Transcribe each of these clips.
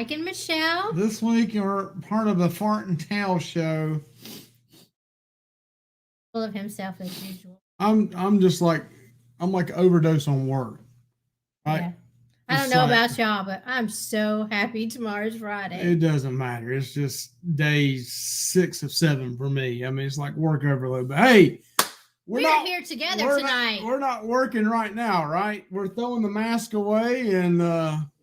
Mike and Michelle. This week you're part of the Fart and Towel show. Full of himself as usual. I'm just like overdose on work. Right? Yeah. I don't know about y'all, but I'm so happy tomorrow's Friday. It doesn't matter. It's just day 6 of 7 for me. I mean, it's like work overload. But hey, we're not here together tonight. We're not working right now, right? We're throwing the mask away, and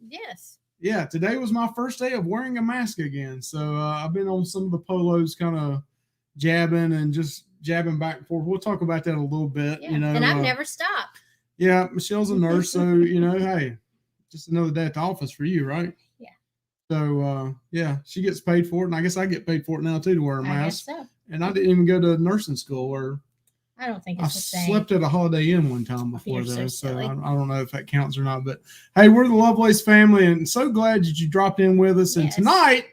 yes. Yeah, today was my first day of wearing a mask again. So I've been on some of the polos kind of jabbing and just jabbing back and forth. We'll talk about that a little bit. Yeah. And I've never stopped. Yeah, Michelle's a nurse, so hey, just another day at the office for you, right? Yeah. So yeah, she gets paid for it, and I guess I get paid for it now too to wear a mask. I guess so. And I didn't even go to nursing school, or I don't think it's the same. I slept at a Holiday Inn one time before, though, so I don't know if that counts or not. But hey, we're the Lovelace family, and so glad that you dropped in with us. And tonight,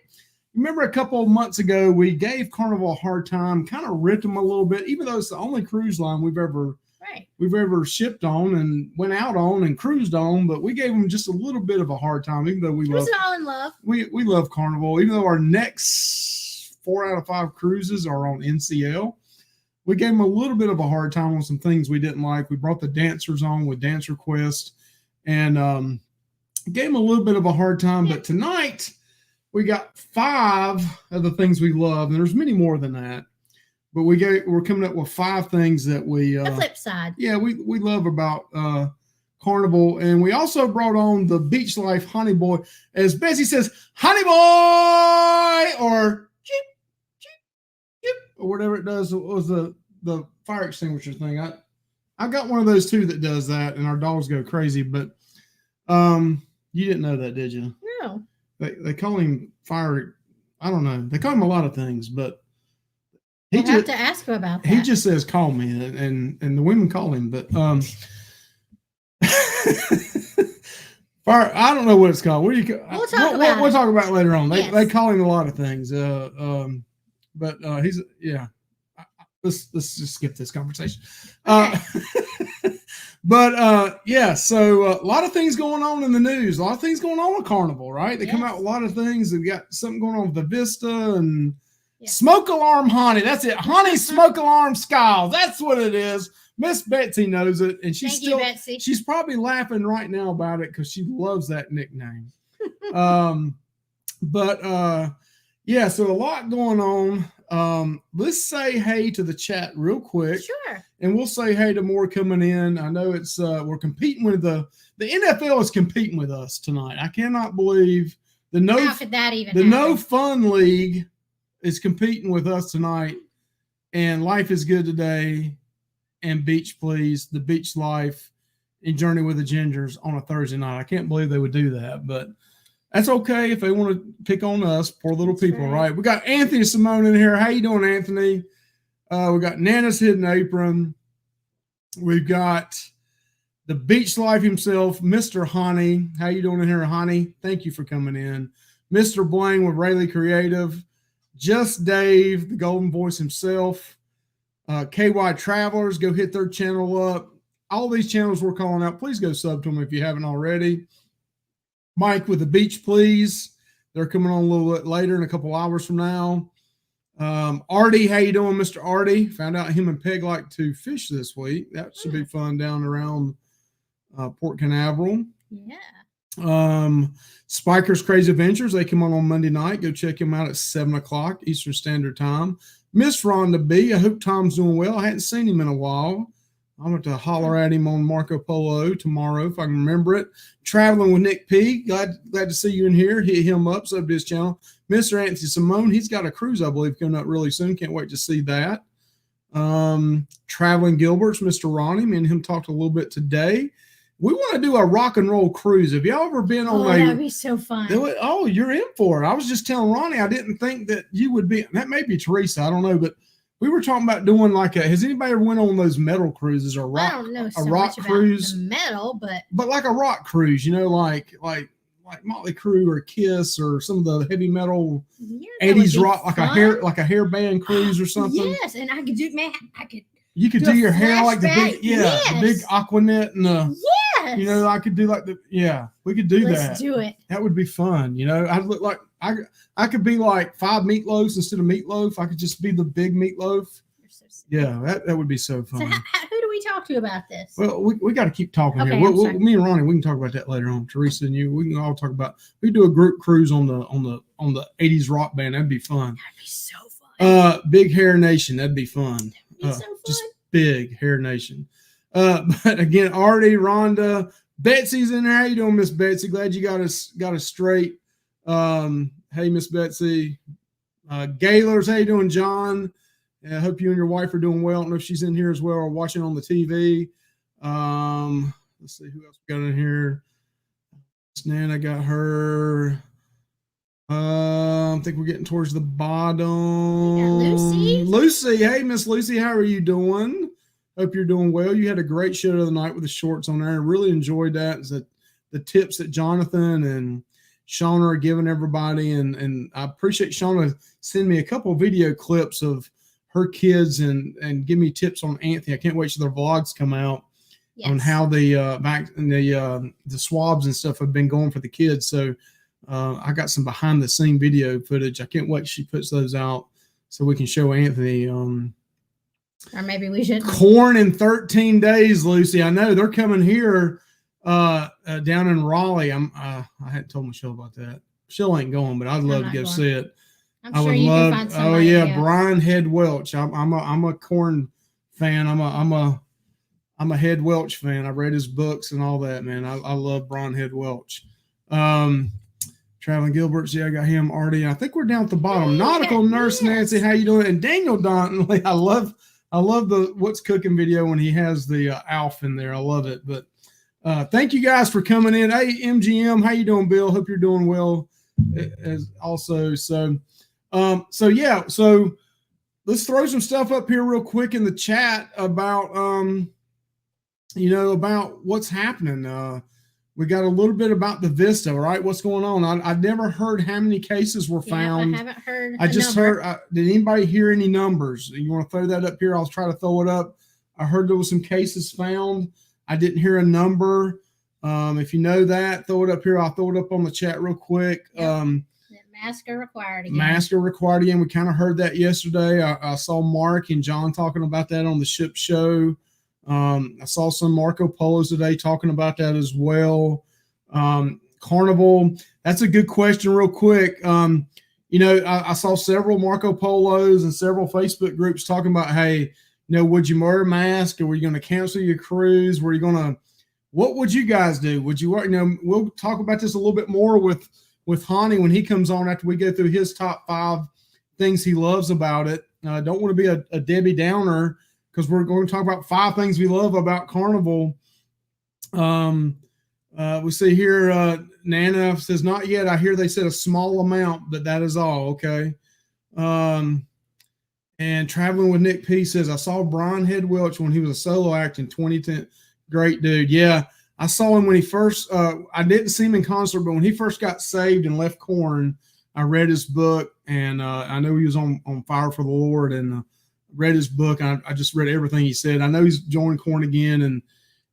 remember a couple of months ago, we gave Carnival a hard time, kind of ripped them a little bit, even though it's the only cruise line we've ever shipped on and went out on and cruised on. But we gave them just a little bit of a hard time, even though we love all in love. We love Carnival, even though our next 4 out of 5 cruises are on NCL. We gave them a little bit of a hard time on some things we didn't like. We brought the dancers on with Dance Request and gave them a little bit of a hard time. But tonight, we got 5 of the things we love. And there's many more than that. But we're coming up with 5 things that we... the flip side. Yeah, we love about Carnival. And we also brought on the Beach Life Honey Boy. As Bessie says, Honey Boy! Or... or whatever it does. It was the fire extinguisher thing. I got one of those too that does that, and our dogs go crazy. But you didn't know that, did you? No. They call him fire. I don't know. They call him a lot of things, but I'll have to ask him about that. He just says call me, and the women call him. But fire. I don't know what it's called. What do you? We'll talk about it. We'll talk about it later on. They call him a lot of things. But he's let's just skip this conversation. Okay. But so a lot of things going on in the news. A lot of things going on with Carnival, right? They come out with a lot of things. They've got something going on with the Vista and smoke alarm Hani. That's it. Hani smoke alarm Skiles. That's what it is. Miss Betsy knows it, and she's probably laughing right now about it because she loves that nickname. Yeah, so a lot going on. Let's say hey to the chat real quick. Sure. And we'll say hey to more coming in. I know it's we're competing with the NFL is competing with us tonight. I cannot believe how could that even happen? No Fun League is competing with us tonight, and Life is Good Today and Beach Please, the Beach Life and Journey with the Gingers on a Thursday night. I can't believe they would do that, but that's okay if they want to pick on us, poor little people, right? We got Anthony Simone in here. How you doing, Anthony? We got Nana's Hidden Apron. We've got the Beach Life himself, Mr. Hani. How you doing in here, Hani? Thank you for coming in. Mr. Blaine with Rayleigh Creative. Just Dave, the Golden Voice himself. KY Travelers, go hit their channel up. All these channels we're calling out, please go sub to them if you haven't already. Mike with the Beach Please. They're coming on a little bit later in a couple hours from now. Artie, how you doing, Mr. Artie? Found out him and Peg like to fish this week. That should be fun down around Port Canaveral. Yeah. Spiker's Crazy Adventures. They come on Monday night. Go check him out at 7 o'clock Eastern Standard Time. Miss Rhonda B. I hope Tom's doing well. I hadn't seen him in a while. I'm going to holler at him on Marco Polo tomorrow if I can remember it. Traveling with Nick P. Glad to see you in here. Hit him up, sub to his channel. Mr. Anthony Simone, he's got a cruise, I believe, coming up really soon. Can't wait to see that. Traveling Gilbert's Mr. Ronnie. Me and him talked a little bit today. We want to do a rock and roll cruise. Have y'all ever been on that'd be so fun. Oh, you're in for it. I was just telling Ronnie, I didn't think that you would be. That may be Teresa. I don't know, but we were talking about doing has anybody ever went on those metal cruises or rock? I don't know so a rock much cruise, about the metal, but like a rock cruise, like Motley Crue or Kiss or some of the heavy metal 80s rock, like a hair band cruise or something. Yes, and You could do your hair like the big Aquanet and You know, I could do like we could do Let's that. do it. That would be fun. You know, I'd look like I could be like 5 meatloaves instead of meatloaf. I could just be the big meatloaf. So yeah, that would be so fun. So who do we talk to about this? Well, we got to keep talking okay, here. Me and Ronnie, we can talk about that later on. Teresa and you, we can all talk about. We do a group cruise on the 80s rock band. That'd be fun. That'd be so fun. Big Hair Nation. That'd be fun. That'd be so fun. Just Big Hair Nation. But again, Artie, Rhonda, Betsy's in there. How you doing, Miss Betsy? Glad you got us straight. Hey, Miss Betsy. Gaylors, how you doing, John? I hope you and your wife are doing well. I don't know if she's in here as well or watching on the TV. Let's see who else we got in here. Nana got her. I think we're getting towards the bottom. Lucy. Lucy, hey, Miss Lucy, how are you doing? Hope you're doing well. You had a great show the other night with the shorts on there. I really enjoyed that. It's the tips that Jonathan and Shauna are giving everybody, and I appreciate Shauna sending me a couple of video clips of her kids and give me tips on Anthony. I can't wait till their vlogs come out on how the swabs and stuff have been going for the kids. So I got some behind the scene video footage. I can't wait till she puts those out so we can show Anthony. Or maybe we should. Corn in 13 days, Lucy. I know they're coming here down in Raleigh. I hadn't told Michelle about that. Michelle ain't going, but I'd love to go see it. I'm sure you can find somebody. Oh yeah, Brian Head Welch. I'm a Corn fan. I'm a Head Welch fan. I read his books and all that, man. I love Brian Head Welch. Traveling Gilberts, yeah, I got him. Artie. I think we're down at the bottom. Nautical Nurse Nancy, how you doing? And Daniel Dontley, I love the What's Cooking video when he has the Alf in there. I love it. But thank you guys for coming in. Hey, MGM, how you doing, Bill? Hope you're doing well as also. So let's throw some stuff up here real quick in the chat about about what's happening. We got a little bit about the Vista, right? What's going on? I've never heard how many cases were found. I haven't heard. I just heard. Did anybody hear any numbers? You want to throw that up here? I'll try to throw it up. I heard there was some cases found. I didn't hear a number. If you know that, throw it up here. I'll throw it up on the chat real quick. Masks are required again. Masks are required again. We kind of heard that yesterday. I saw Mark and John talking about that on the ship show. I saw some Marco Polos today talking about that as well. Carnival, that's a good question real quick. I saw several Marco Polos and several Facebook groups talking about, hey, would you wear a mask, or were you going to cancel your cruise? What would you guys do? Would you, we'll talk about this a little bit more with Hani when he comes on after we go through his top 5 things he loves about it. I don't want to be a Debbie Downer, because we're going to talk about 5 things we love about Carnival. We see here, Nana says, not yet. I hear they said a small amount, but that is all. Okay. And Traveling with Nick P says, I saw Brian Head Welch when he was a solo act in 2010. Great dude. Yeah. I saw him when he first, I didn't see him in concert, but when he first got saved and left Corn, I read his book, and I know he was on fire for the Lord, and read his book. I just read everything he said. I know he's joined Corn again, and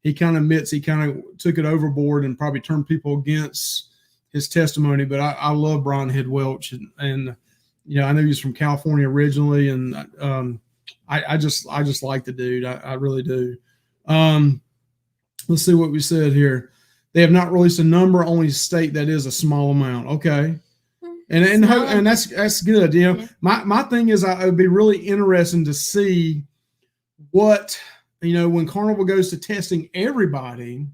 he kind of admits he kind of took it overboard and probably turned people against his testimony. But I love Brian Head Welch, and I know he's from California originally, and I just like the dude. I really do. Let's see what we said here. They have not released a number, only state that is a small amount. Okay. And that's good. My thing is, it would be really interesting to see what, when Carnival goes to testing everybody.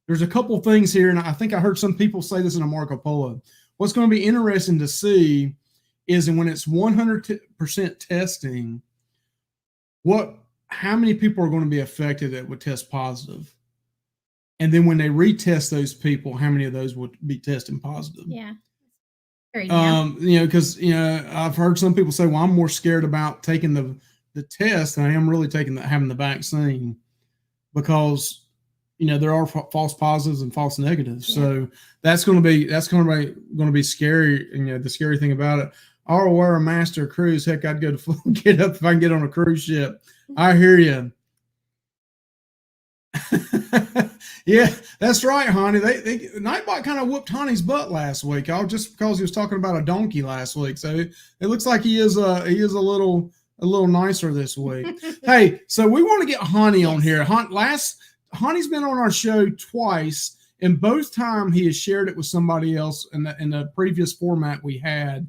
There's a couple things here, and I think I heard some people say this in a Marco Polo. What's going to be interesting to see is when it's 100% testing, how many people are going to be affected that would test positive? And then when they retest those people, how many of those would be testing positive? Yeah. Because I've heard some people say, well, I'm more scared about taking the test than I am really having the vaccine, because there are false positives and false negatives. Yeah. So that's going to be scary. The scary thing about it, I'll wear a master cruise. Heck, I'd go to get up if I can get on a cruise ship. I hear you. Yeah, that's right, Honey. Nightbot kind of whooped Honey's butt last week. All just because he was talking about a donkey last week. So it looks like he is a little nicer this week. Hey, so we want to get Honey on here. Honey's been on our show twice, and both time he has shared it with somebody else in the previous format we had.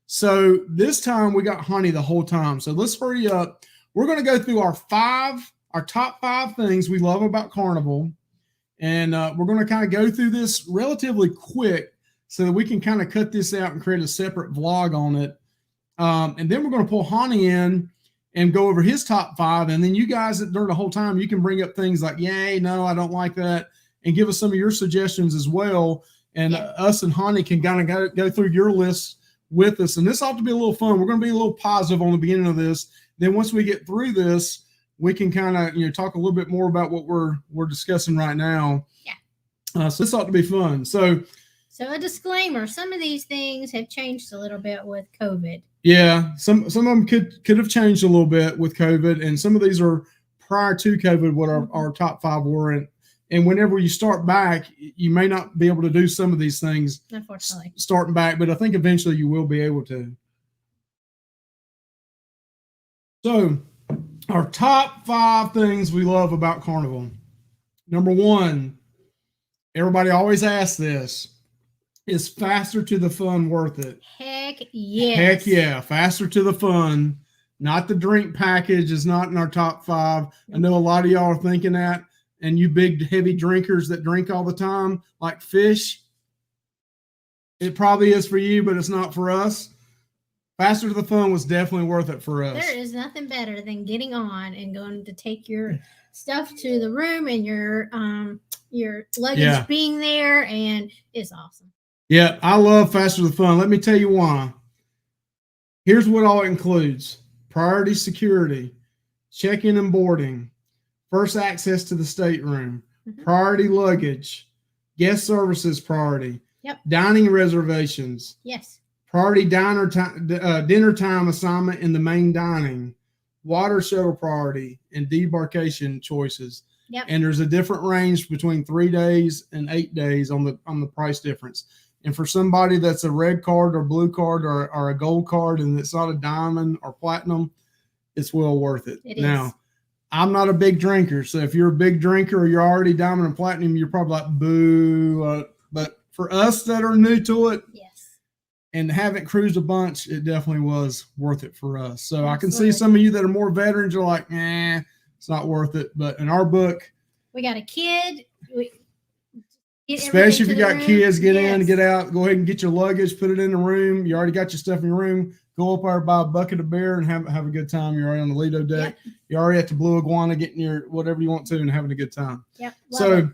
So this time we got Honey the whole time. So let's hurry up. We're going to go through our top 5 things we love about Carnival. And we're going to kind of go through this relatively quick so that we can kind of cut this out and create a separate vlog on it. And then we're going to pull Hani in and go over his top 5. And then you guys, during the whole time, you can bring up things like, yay, no, I don't like that. And give us some of your suggestions as well. And us and Hani can kind of go through your list with us. And this ought to be a little fun. We're going to be a little positive on the beginning of this. Then once we get through this, we can kind of talk a little bit more about what we're discussing right now. Yeah. So this ought to be fun. So a disclaimer: some of these things have changed a little bit with COVID. Yeah, some of them could have changed a little bit with COVID, and some of these are prior to COVID. What our top 5 were, and whenever you start back, you may not be able to do some of these things. Unfortunately, starting back, but I think eventually you will be able to. So, our top 5 things we love about Carnival. Number 1, everybody always asks this: is faster to the fun worth it? Heck yes. Heck yeah. Faster to the fun. Not the drink package is not in our top 5. I know a lot of y'all are thinking that. And you big, heavy drinkers that drink all the time, like fish, it probably is for you, but it's not for us. Faster to the fun was definitely worth it for us. There is nothing better than getting on and going to take your stuff to the room and your luggage being there, and it's awesome. Yeah, I love Faster to the Fun. Let me tell you why. Here's what all it includes: priority security, check-in and boarding, first access to the stateroom, priority luggage, guest services priority, dining reservations, priority dinner time assignment in the main dining, water shuttle priority, and debarkation choices. And there's a different range between 3 days and 8 days on the price difference. And for somebody that's a red card or blue card or a gold card and it's not a diamond or platinum, it's well worth it. Now, I'm not a big drinker. So if you're a big drinker or you're already diamond and platinum, you're probably like, boo. But for us that are new to it and haven't cruised a bunch, it definitely was worth it for us. So I can see some of you that are more veterans, you're like, it's not worth it. But in our book, we got a kid. Especially if you got kids, get in, get out, go ahead and get your luggage, put it in the room. You already got your stuff in your room. Go up there, buy a bucket of beer, and have a good time. You're already on the Lido deck. You're already at the Blue Iguana, getting your whatever you want to, and having a good time. So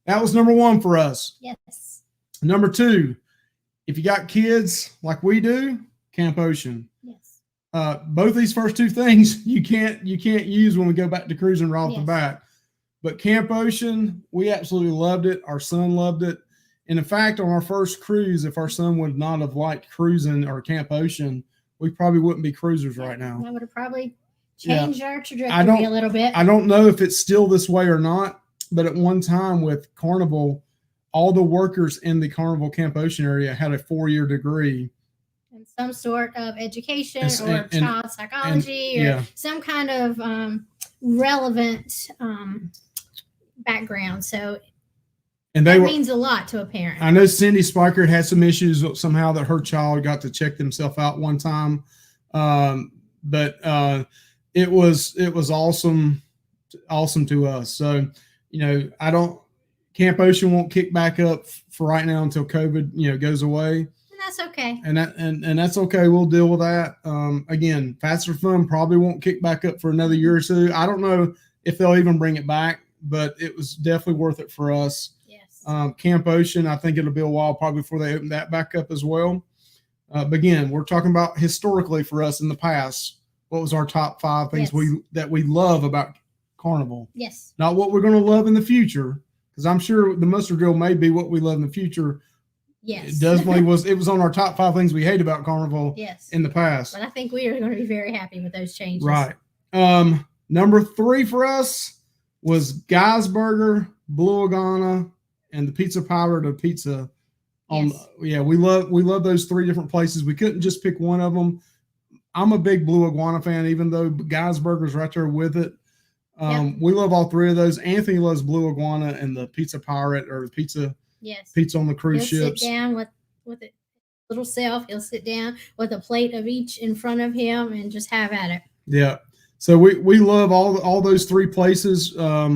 that was number 1 for us. Yes. Number 2, if you got kids like we do, Camp Ocean. Yes. Both these first 2 things you can't use when we go back to cruising right off the bat. But Camp Ocean, we absolutely loved it. Our son loved it. And in fact, on our first cruise, if our son would not have liked cruising or Camp Ocean, we probably wouldn't be cruisers right now. That would have probably changed our trajectory a little bit. I don't know if it's still this way or not, but at one time with Carnival, all the workers in the Carnival Camp Ocean area had a 4-year degree. And some sort of education or child psychology or some kind of relevant background. So that means a lot to a parent. I know Cindy Spiker had some issues somehow that her child got to check themselves out one time. But it was awesome to us. So, Camp Ocean won't kick back up for right now until COVID, goes away. And that's okay. And that's okay. We'll deal with that. Again, Faster Fun probably won't kick back up for another year or 2. I don't know if they'll even bring it back, but it was definitely worth it for us. Yes. Camp Ocean, I think it'll be a while probably before they open that back up as well. But again, we're talking about historically for us in the past. What was our top 5 things that we love about Carnival? Yes. Not what we're going to love in the future, because I'm sure the mustard drill may be what we love in the future. Yes. It definitely was. It was on our top 5 things we hate about Carnival in the past. But I think we are going to be very happy with those changes. Right. Number 3 for us was Guy's Burger Blue Iguana, and the Pizza Power to Pizza. Yes. We love those 3 different places. We couldn't just pick one of them. I'm a big Blue Iguana fan, even though Guy's Burger's right there with it. We love all 3 of those. Anthony loves Blue Iguana and the Pizza Pirate or the pizza. Yes. Pizza on the cruise ships. Sit down with it little self. He'll sit down with a plate of each in front of him and just have at it. Yeah. So we love all those 3 places. I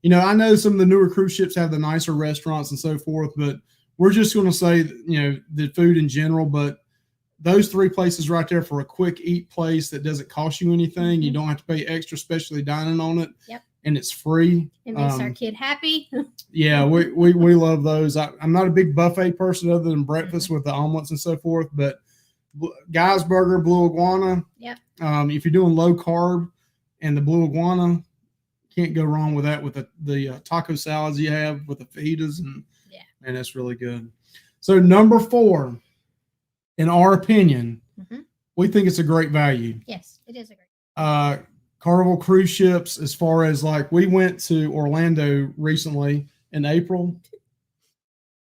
know some of the newer cruise ships have the nicer restaurants and so forth, but we're just going to say, the food in general, but those 3 places right there for a quick eat place that doesn't cost you anything. Mm-hmm. You don't have to pay extra, especially dining on it. Yep. And it's free. It makes our kid happy. Yeah, we love those. I'm not a big buffet person other than breakfast with the omelets and so forth, but Guy's Burger, Blue Iguana. Yep. If you're doing low carb and the Blue Iguana, can't go wrong with that with the taco salads you have with the fajitas and that's really good. So number 4, in our opinion, we think it's a great value. Yes, it is a great. Carnival Cruise Ships, as far as we went to Orlando recently in April.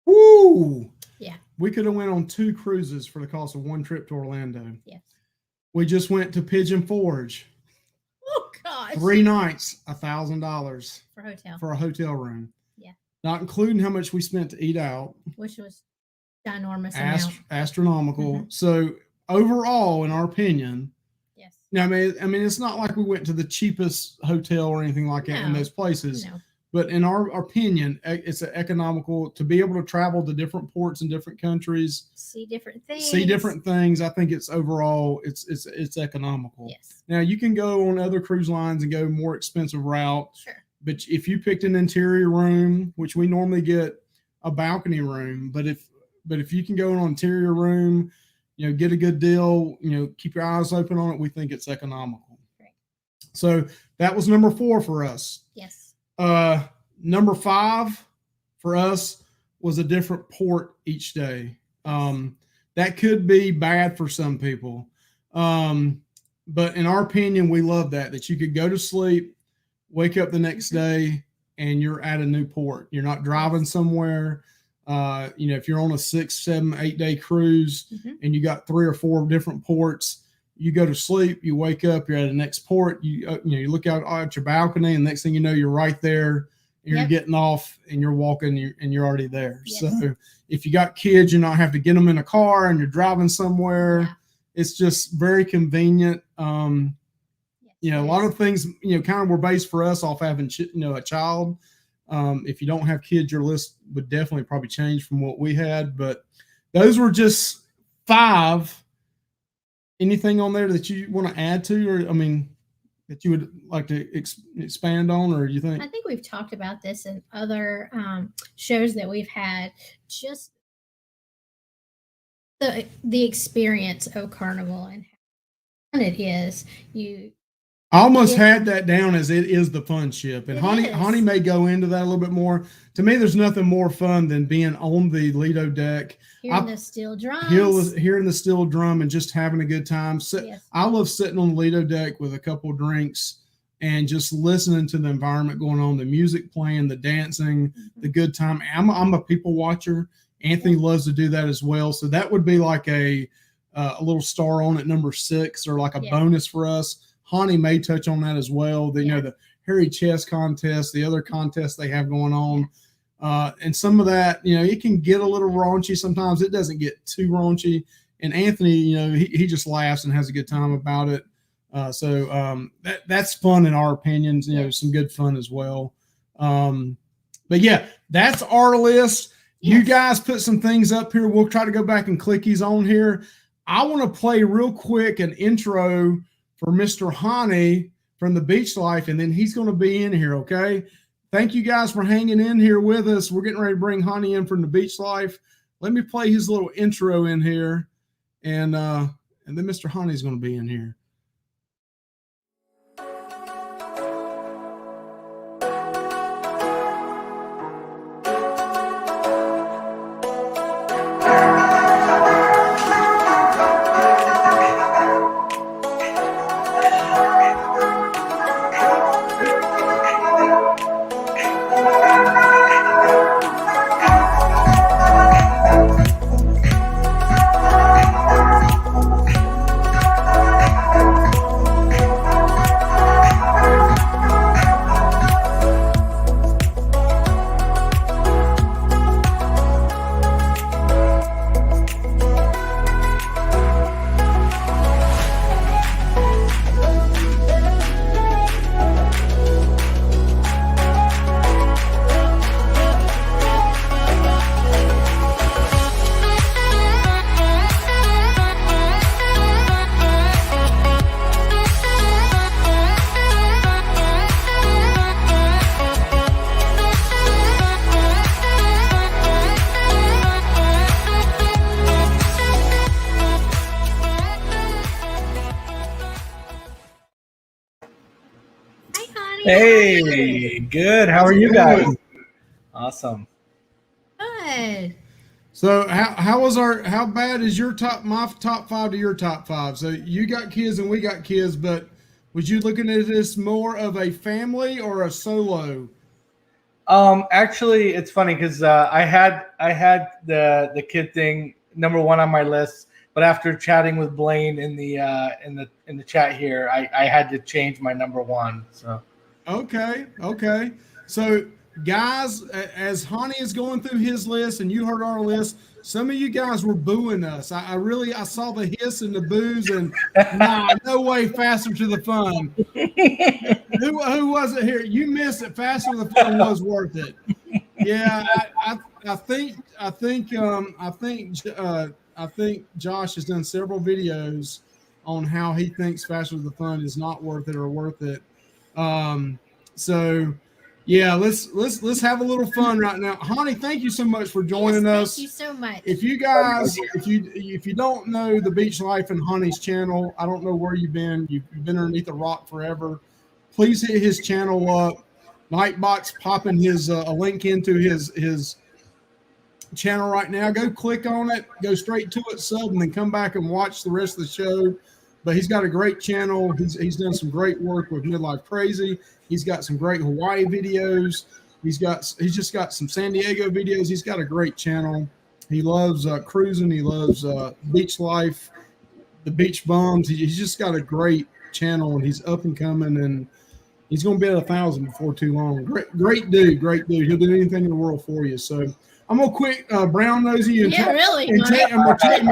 Woo! Yeah. We could have went on 2 cruises for the cost of 1 trip to Orlando. Yes. We just went to Pigeon Forge. Oh gosh. 3 nights, $1,000 for a hotel room. Yeah. Not including how much we spent to eat out, which was ginormous astronomical. Mm-hmm. So overall, in our opinion, yes. Now, I mean, it's not like we went to the cheapest hotel or anything like that in those places. No. But in our opinion, it's economical to be able to travel to different ports in different countries, see different things. I think it's overall it's economical. Yes. Now you can go on other cruise lines and go more expensive route. Sure. But if you picked an interior room, which we normally get a balcony room, but if you can go on an interior room, get a good deal, keep your eyes open on it, we think it's economical. Right. So that was number 4 for us. Yes. Number 5 for us was a different port each day. That could be bad for some people. But in our opinion, we love that you could go to sleep, wake up the next day, and you're at a new port. You're not driving somewhere. If you're on a 6, 7, 8 day cruise and you got 3 or 4 different ports, you go to sleep, you wake up, you're at the next port, you look out at your balcony, and next thing you know, you're right there, and you're getting off, and you're walking, and you're already there. Yes. So if you got kids, you not have to get them in a car, and you're driving somewhere. Yeah. It's just very convenient. A lot of things, kind of were based for us off having, a child. If you don't have kids, your list would definitely probably change from what we had. But those were just 5. Anything on there that you want to add to, or that you would like to expand on, or you think? I think we've talked about this in other shows that we've had. Just the experience of Carnival and how fun it is. I almost had that down as it is the fun ship. And Hani may go into that a little bit more. To me, there's nothing more fun than being on the Lido deck. Hearing the steel drums. Hearing the steel drum and just having a good time. I love sitting on the Lido deck with a couple of drinks and just listening to the environment going on, the music playing, the dancing, the good time. I'm a people watcher. Anthony loves to do that as well. So that would be like a little star on at number 6, or like a bonus for us. Hani may touch on that as well. The hairy chest contest, the other contests they have going on. And some of that, it can get a little raunchy sometimes. It doesn't get too raunchy. And Anthony, he just laughs and has a good time about it. So that's fun in our opinions, some good fun as well. But yeah, that's our list. Yes. You guys put some things up here. We'll try to go back and click these on here. I want to play real quick an intro for Mr. Hani from the Beach Life, and then he's going to be in here, okay? Thank you guys for hanging in here with us. We're getting ready to bring Hani in from the Beach Life. Let me play his little intro in here, and then Mr. Hani is going to be in here. Hey, good. How are you guys? Awesome. Good. So how bad is my top 5 to your top 5? So you got kids and we got kids, but was you looking at this more of a family or a solo? Actually, it's funny because I had the kid thing number 1 on my list, but after chatting with Blaine in the chat here, I had to change my number 1. So Okay. So guys, as Hani is going through his list and you heard our list, some of you guys were booing us. I saw the hiss and the boos and no way, Faster to the Fun. Who was it here? You missed it. Faster to the Fun was worth it. Yeah, I think Josh has done several videos on how he thinks Faster to the Fun is not worth it or worth it. So yeah, let's have a little fun right now. Hani, thank you so much for joining us. Thank you so much. If you guys, if you don't know the Beach Life and Hani's channel, I don't know where you've been. You've been underneath a rock forever. Please hit his channel up. Nightbox popping his a link into his channel right now. Go click on it, go straight to it, sub, and then come back and watch the rest of the show. But he's got a great channel. He's done some great work with Midlife Crazy. He's got some great Hawaii videos. He's just got some San Diego videos. He's got a great channel. He loves cruising. He loves beach life, the beach bums. He's just got a great channel, and he's up and coming, and he's going to be at 1,000 before too long. Great dude. He'll do anything in the world for you. So I'm gonna quit brown nosy you. Yeah, really. I'm gonna take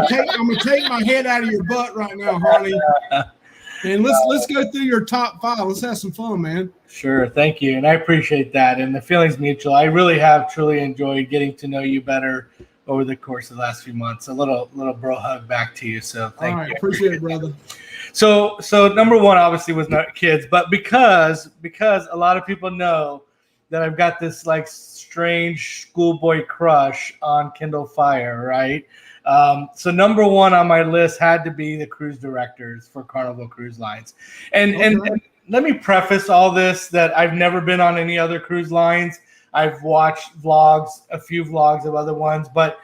my head out of your butt right now, Hani. And let's go through your top 5. Let's have some fun, man. Sure, thank you, and I appreciate that. And the feeling's mutual. I really have truly enjoyed getting to know you better over the course of the last few months. A little bro hug back to you. So thank you. Appreciate it, brother. So number 1 obviously was not kids, but because a lot of people know that I've got this like strange schoolboy crush on Kindle Fire, right? So number 1 on my list had to be the cruise directors for Carnival Cruise Lines. And let me preface all this that I've never been on any other cruise lines. I've watched a few vlogs of other ones, but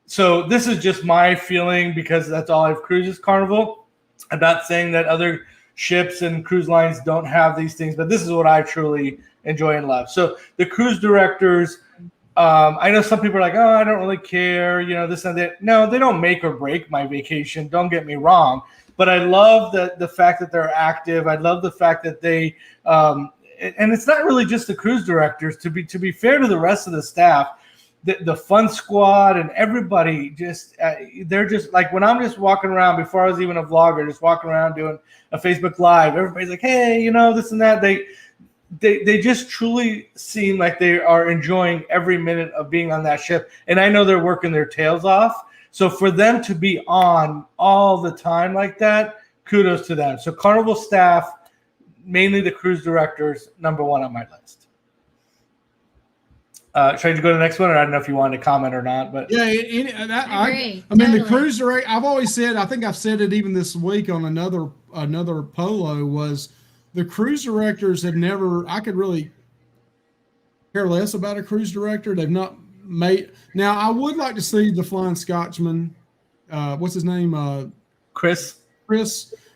so this is just my feeling because that's all I've cruised is Carnival. I'm not saying that other ships and cruise lines don't have these things, but this is what I truly enjoy and love. So the cruise directors, I know some people are like, oh, I don't really care, this and that. No, they don't make or break my vacation. Don't get me wrong. But I love the fact that they're active. I love the fact that they, and it's not really just the cruise directors. To be fair to the rest of the staff, the fun squad and everybody just they're just like when I'm just walking around before I was even a vlogger, just walking around doing a Facebook Live. Everybody's like, hey, this and that. They just truly seem like they are enjoying every minute of being on that ship. And I know they're working their tails off. So for them to be on all the time like that, kudos to them. So Carnival staff, mainly the cruise directors, number 1 on my list. Should I go to the next one? Or I don't know if you wanted to comment or not. But I mean, totally. The cruise director, I've always said, I think I've said it even this week on another polo was, the cruise directors have never, I could really care less about a cruise director. They've not made. Now, I would like to see the Flying Scotsman. What's his name? Chris.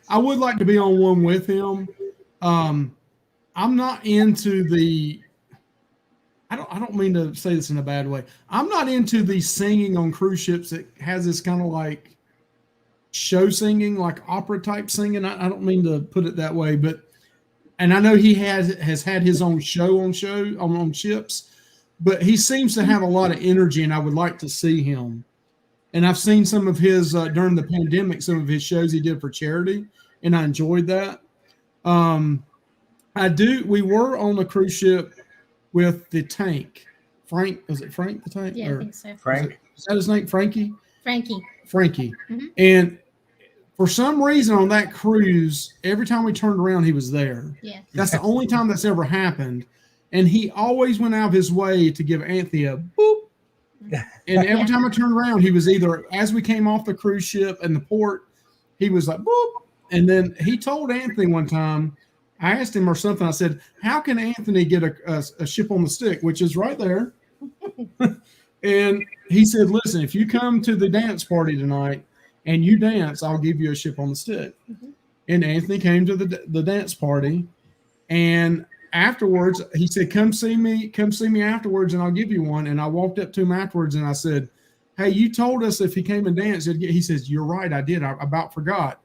I would like to be on one with him. I'm not into the. I don't mean to say this in a bad way. I'm not into the singing on cruise ships that has this kind of like show singing, like opera type singing. I don't mean to put it that way, but. And I know he has had his own show on ships, but he seems to have a lot of energy, and I would like to see him. And I've seen some of his during the pandemic, some of his shows he did for charity, and I enjoyed that. We were on a cruise ship with the tank. Frank, was it Frank the tank? Yeah, I think so. Frank. Is that his name? Frankie. Mm-hmm. And for some reason on that cruise, every time we turned around, he was there. Yeah. That's the only time that's ever happened. And he always went out of his way to give Anthony a boop. And every time I turned around, he was either, as we came off the cruise ship in the port, he was like, boop. And then he told Anthony one time, I asked him or something. I said, how can Anthony get a ship on the stick, which is right there? And he said, listen, if you come to the dance party tonight and you dance, I'll give you a ship on the stick. Mm-hmm. And Anthony came to the dance party, and afterwards he said, come see me afterwards and I'll give you one. And I walked up to him afterwards and I said, hey, you told us if he came and danced, he says, you're right, I did. I about forgot.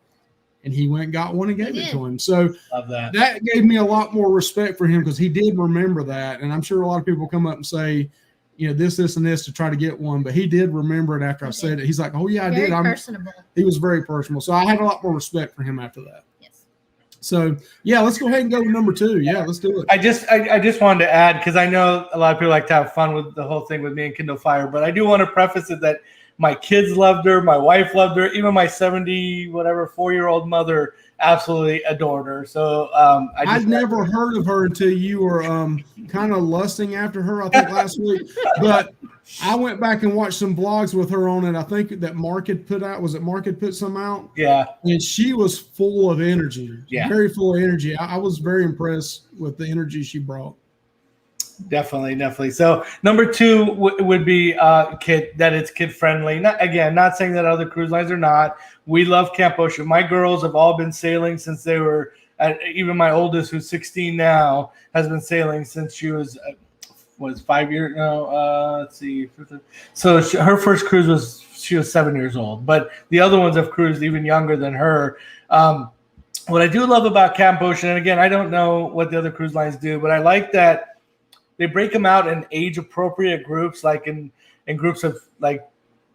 And he went and got one and gave it to him. So that gave me a lot more respect for him because he did remember that. And I'm sure a lot of people come up and say, you know, this, and this to try to get one. But he did remember it after I said it. He's like, oh, yeah, I did. Personable. He was very personable. So I had a lot more respect for him after that. Yes. So, yeah, let's go ahead and go to number 2. Yeah, let's do it. I just wanted to add, because I know a lot of people like to have fun with the whole thing with me and Kindle Fire, but I do want to preface it that my kids loved her. My wife loved her. Even my 4-year-old mother absolutely adored her. So I'd never heard of her until you were kind of lusting after her, I think, last week. But I went back and watched some vlogs with her on it. I think that Mark had put out. Was it Mark had put some out? Yeah. And she was full of energy. Yeah. Very full of energy. I was very impressed with the energy she brought. Definitely. So number 2 would be it's kid friendly. Not saying that other cruise lines are not. We love Camp Ocean. My girls have all been sailing since they were. Even my oldest, who's 16 now, has been sailing since she was 5 years. No, let's see. So her first cruise she was 7 years old. But the other ones have cruised even younger than her. What I do love about Camp Ocean, and again, I don't know what the other cruise lines do, but I like that they break them out in age-appropriate groups, like in groups of like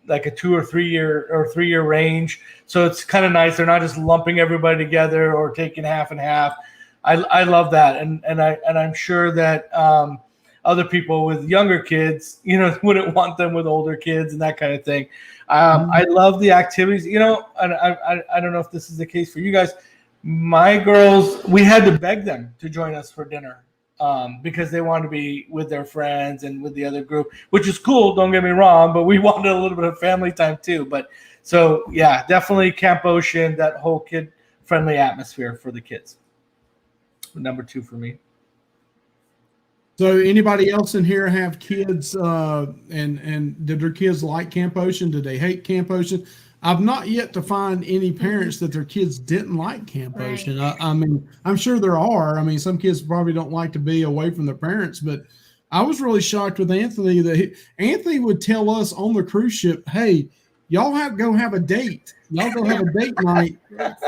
a 2 or 3 year range. So it's kind of nice. They're not just lumping everybody together or taking half and half. I love that, and I'm sure that other people with younger kids, you know, wouldn't want them with older kids and that kind of thing. I love the activities, you know, and I don't know if this is the case for you guys. My girls, we had to beg them to join us for dinner. Because they want to be with their friends and with the other group, which is cool. Don't get me wrong, but we wanted a little bit of family time too. But so yeah, definitely Camp Ocean, that whole kid-friendly atmosphere for the kids. Number 2 for me. So anybody else in here have kids and did their kids like Camp Ocean? Did they hate Camp Ocean? I've not yet to find any parents that their kids didn't like Camp Ocean. I mean, I'm sure there are. I mean, some kids probably don't like to be away from their parents, but I was really shocked with Anthony that Anthony would tell us on the cruise ship, hey, y'all go have a date. Y'all go have a date night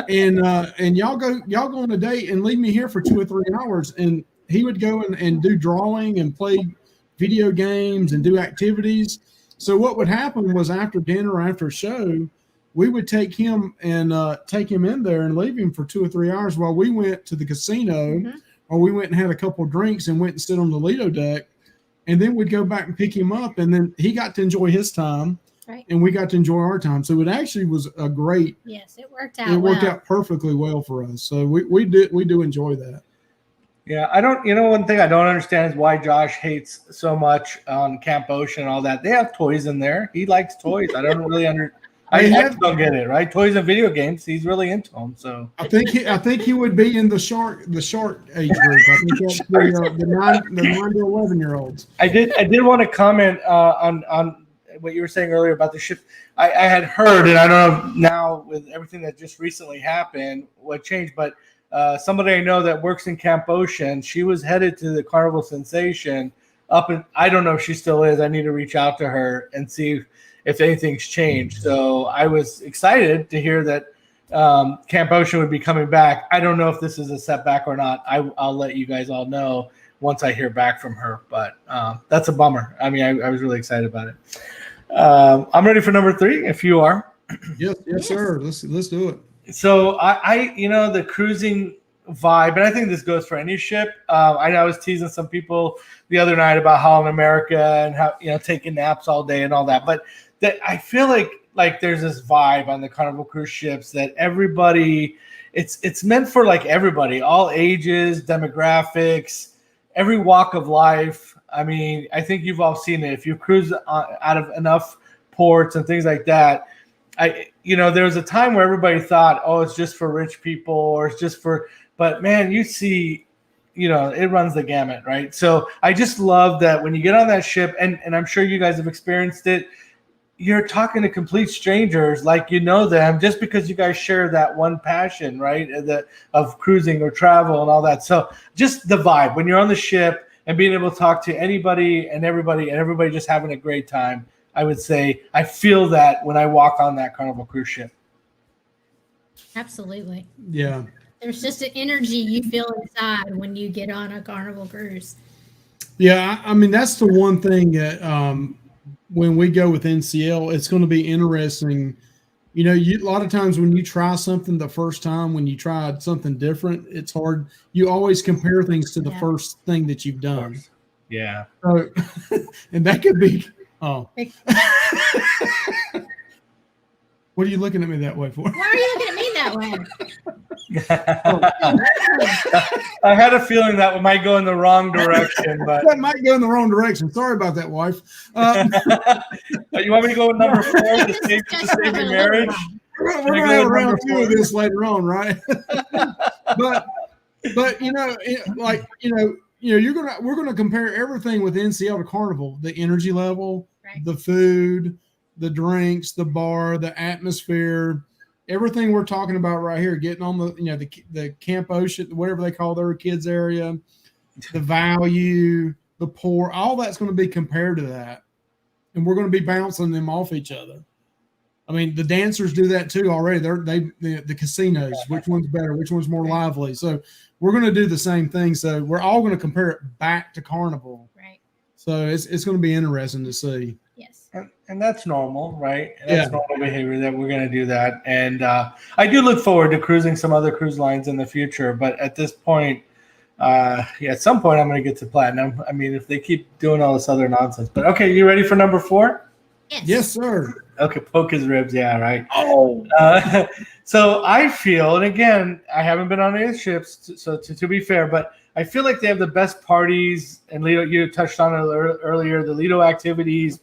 and y'all go on a date and leave me here for 2 or 3 hours. And he would go and do drawing and play video games and do activities. So what would happen was after dinner or after a show, we would take him and take him in there and leave him for 2 or 3 hours while we went to the casino or we went and had a couple of drinks and went and sit on the Lido deck. And then we'd go back and pick him up. And then he got to enjoy his time and we got to enjoy our time. So it actually was a great. Yes, it worked out. It worked out perfectly well for us. So we do enjoy that. Yeah, one thing I don't understand is why Josh hates so much on Camp Ocean and all that. They have toys in there. He likes toys. I don't really I don't get it, right? Toys and video games. He's really into them. So I think he would be in the shark age group. I think that's the 9 to 11-year-olds. I did want to comment on what you were saying earlier about the ship. I had heard, and I don't know now with everything that just recently happened, what changed, but somebody I know that works in Camp Ocean, she was headed to the Carnival Sensation I don't know if she still is. I need to reach out to her and see if anything's changed. So I was excited to hear that Camp Ocean would be coming back. I don't know if this is a setback or not. I'll let you guys all know once I hear back from her. But that's a bummer. I mean, I was really excited about it. I'm ready for number 3, if you are. Yes, sir. Let's do it. So I the cruising vibe, and I think this goes for any ship. I know I was teasing some people the other night about how in America and how taking naps all day and all that, but that I feel like there's this vibe on the Carnival cruise ships that everybody, it's meant for like everybody, all ages, demographics, every walk of life. I mean, I think you've all seen it. If you cruise out of enough ports and things like that, there was a time where everybody thought, oh, it's just for rich people or it's just for, But man, you see, it runs the gamut, right? So I just love that when you get on that ship, and I'm sure you guys have experienced it, you're talking to complete strangers like you know them just because you guys share that one passion, right? Of cruising or travel and all that. So just the vibe when you're on the ship and being able to talk to anybody and everybody just having a great time. I would say I feel that when I walk on that Carnival cruise ship. Absolutely. Yeah. There's just an energy you feel inside when you get on a Carnival cruise. Yeah, I mean, that's the one thing that when we go with NCL, it's going to be interesting. A lot of times when you try something the first time, when you tried something different, it's hard. You always compare things to the first thing that you've done. Yeah. So, and that could be, what are you looking at me that way for? Why are you looking at me that way? I had a feeling that might go in the wrong direction, but that might go in the wrong direction. Sorry about that, wife. You want me to go with number 4 to save your marriage? We're going to have round 2 of this later on, right? but we're going to compare everything with NCL to Carnival: the energy level, right, the food, the drinks, the bar, the atmosphere. Everything we're talking about right here, getting on the Camp Ocean, whatever they call their kids area, the value, the poor, all that's going to be compared to that. And we're going to be bouncing them off each other. I mean, the dancers do that too already. The casinos, which one's better, which one's more lively. So we're going to do the same thing. So we're all going to compare it back to Carnival. Right. So it's going to be interesting to see. Yes. And that's normal, right? That's normal behavior that we're going to do that. And I do look forward to cruising some other cruise lines in the future. But at this point, at some point, I'm going to get to platinum. I mean, if they keep doing all this other nonsense. But okay, you ready for number 4? Yes, sir. Okay, poke his ribs. Yeah, right. Oh. So I feel, and again, I haven't been on any ships, so to be fair, but I feel like they have the best parties. And Lido, you touched on it earlier, the Lido activities.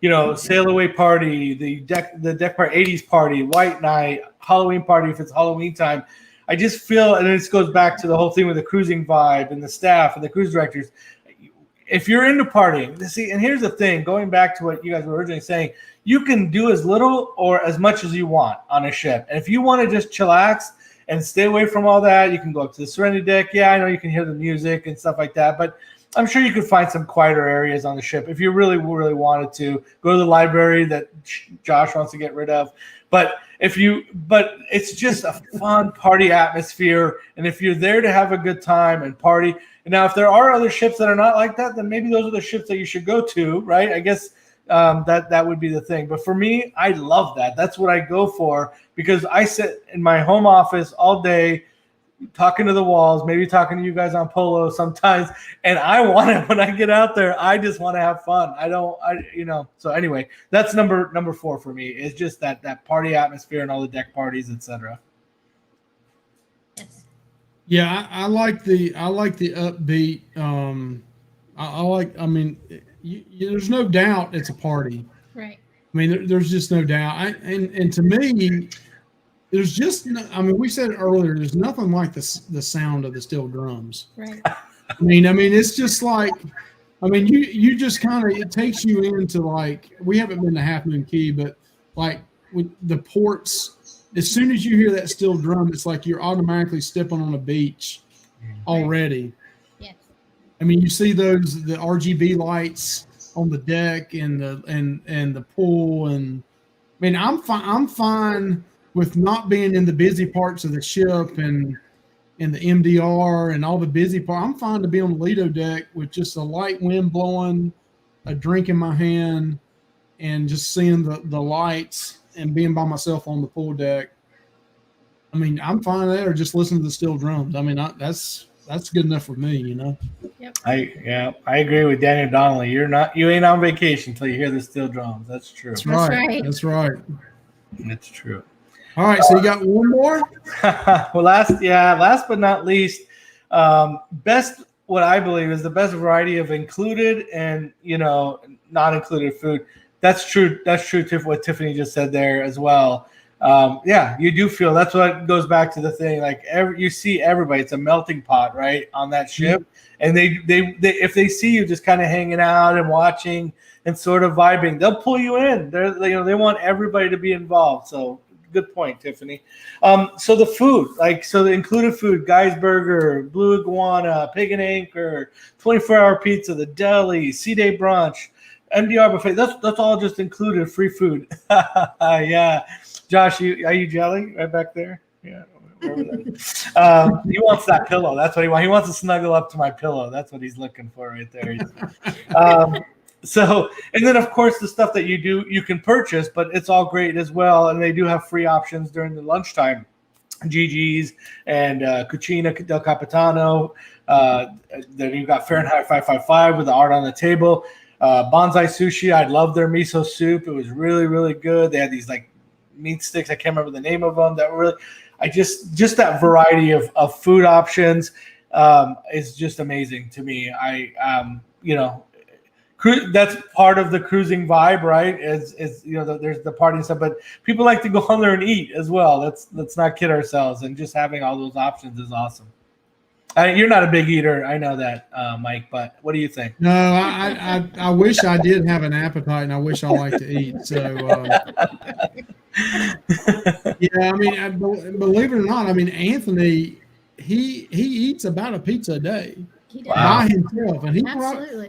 Sail away party, the deck party, 80s party, white night, Halloween party if it's Halloween time. I just feel, and this goes back to the whole thing with the cruising vibe and the staff and the cruise directors. If you're into partying, see, and here's the thing, going back to what you guys were originally saying, you can do as little or as much as you want on a ship. And if you want to just chillax and stay away from all that, you can go up to the Serenity deck. Yeah, I know you can hear the music and stuff like that, but I'm sure you could find some quieter areas on the ship if you really, really wanted to. Go to the library that Josh wants to get rid of. But it's just a fun party atmosphere. And if you're there to have a good time and party, and now if there are other ships that are not like that, then maybe those are the ships that you should go to, right? I guess that would be the thing. But for me, I love that. That's what I go for because I sit in my home office all day, talking to the walls, maybe talking to you guys on Polo sometimes. And I want it when I get out there. I just want to have fun. So anyway, that's number 4 for me. It's just that party atmosphere and all the deck parties, etc. Yes. Yeah, I like the upbeat. There's no doubt it's a party. Right. I mean, there's just no doubt. And to me, there's just we said it earlier, there's nothing like the sound of the steel drums. Right. I mean, it's just like, you just kind of, it takes you into like, we haven't been to Half Moon Cay, but like with the ports, as soon as you hear that steel drum, it's like you're automatically stepping on a beach already. Yes. I mean, you see the RGB lights on the deck and the pool, and I mean, I'm fine with not being in the busy parts of the ship and the MDR and all the busy part. I'm fine to be on the Lido deck with just a light wind blowing, a drink in my hand, and just seeing the lights and being by myself on the pool deck. I mean, I'm fine there, or just listening to the steel drums. I mean, that's good enough for me, Yep. I agree with Daniel Donnelly. You ain't on vacation until you hear the steel drums. That's true. That's right. That's true. All right, so you got one more? Well, last but not least, best, what I believe is the best variety of included and not included food. That's true. That's true to what Tiffany just said there as well. yeah, you do feel that's what goes back to the thing. Like you see everybody, it's a melting pot, right, on that ship. And they if they see you just kind of hanging out and watching and sort of vibing, they'll pull you in. They want everybody to be involved. So good point, Tiffany. So the food, so the included food: Guy's Burger, Blue Iguana, Pig and Anchor, 24-hour pizza, the deli, C-Day brunch, MDR buffet. That's all just included, free food. Yeah. Josh, are you jelly right back there? Yeah. He wants that pillow. That's what he wants. He wants to snuggle up to my pillow. That's what he's looking for right there. So, and then of course the stuff that you can purchase, but it's all great as well. And they do have free options during the lunchtime. Gigi's and Cucina del Capitano. Then you've got Fahrenheit 555 with the art on the table. Bonsai Sushi. I love their miso soup. It was really, really good. They had these like meat sticks. I can't remember the name of them. That were really, just that variety of food options is just amazing to me. That's part of the cruising vibe, right? Is there's the party and stuff, but people like to go on there and eat as well. Let's not kid ourselves. And just having all those options is awesome. You're not a big eater, I know that, Mike. But what do you think? No, I wish I did have an appetite, and I wish I liked to eat. So, yeah, I mean, believe it or not, I mean, Anthony, he eats about a pizza a day by himself, and